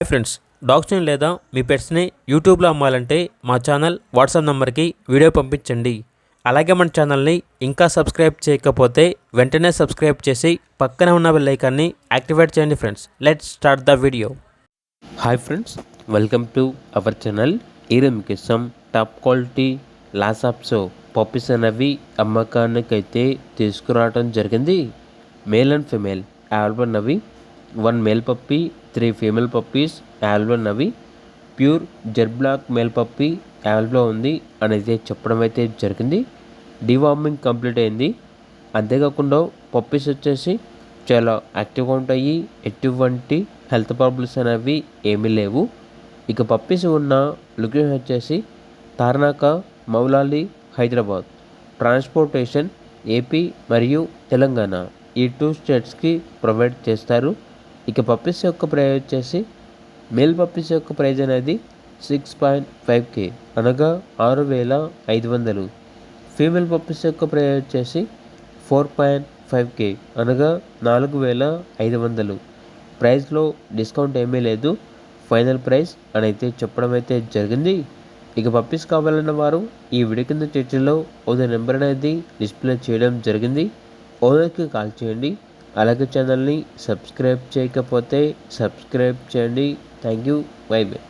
Hi friends, డాగ్స్ని లేదా మీ పెట్స్ని యూట్యూబ్లో అమ్మాలంటే మా ఛానల్ వాట్సాప్ నెంబర్కి వీడియో పంపించండి. అలాగే మన ఛానల్ని ఇంకా సబ్స్క్రైబ్ చేయకపోతే వెంటనే సబ్స్క్రైబ్ చేసి పక్కనే ఉన్న బెల్ ఐకాన్ని యాక్టివేట్ చేయండి friends. Let's start the video. Hi friends, welcome to our channel. ఈరోజు మీకు ఇస్తాం టాప్ క్వాలిటీ లాసాప్సో పప్పీస్ అనేవి అమ్మకానికైతే తీసుకురావడం జరిగింది. మేల్ అండ్ ఫిమేల్ అవైలబుల్ అన్నవి 1 male puppy, 3 female puppies available ఉన్నవి. Pure jet black male puppy available ఉంది అనేది చెప్పడం అయితే జరిగింది. డివార్మింగ్ కంప్లీట్ అయింది. అంతేకాకుండా పప్పీస్ వచ్చేసి చాలా యాక్టివ్గా ఉంటాయి. ఎటువంటి హెల్త్ ప్రాబ్లమ్స్ అనేవి ఏమీ లేవు. ఇక పప్పీస్ ఉన్న లొకేషన్ వచ్చేసి తార్నాక, మౌలాలి, హైదరాబాద్. ట్రాన్స్పోర్టేషన్ ఏపీ మరియు తెలంగాణ ఈ 2 స్టేట్స్కి ప్రొవైడ్ చేస్తారు. ఇక పప్పీస్ యొక్క ప్రైస్ వచ్చేసి మేల్ పప్పీస్ యొక్క ప్రైజ్ అనేది 6.5K అనగా 6,500. ఫీమేల్ పప్పీస్ యొక్క ప్రైజ్ వచ్చేసి 4.5K అనగా 4,500. ప్రైస్లో డిస్కౌంట్ ఏమీ లేదు. ఫైనల్ ప్రైస్ అని అయితే చెప్పడం అయితే జరిగింది. ఇక పప్పీస్ కావాలన్న వారు ఈ వీడియో కింద చర్చలో ఓనర్ నెంబర్ అనేది డిస్ప్లే చేయడం జరిగింది. ఓనర్కి కాల్ చేయండి. అలాగే ఛానల్ని సబ్స్క్రైబ్ చేయకపోతే సబ్స్క్రైబ్ చేయండి. Thank you. By by.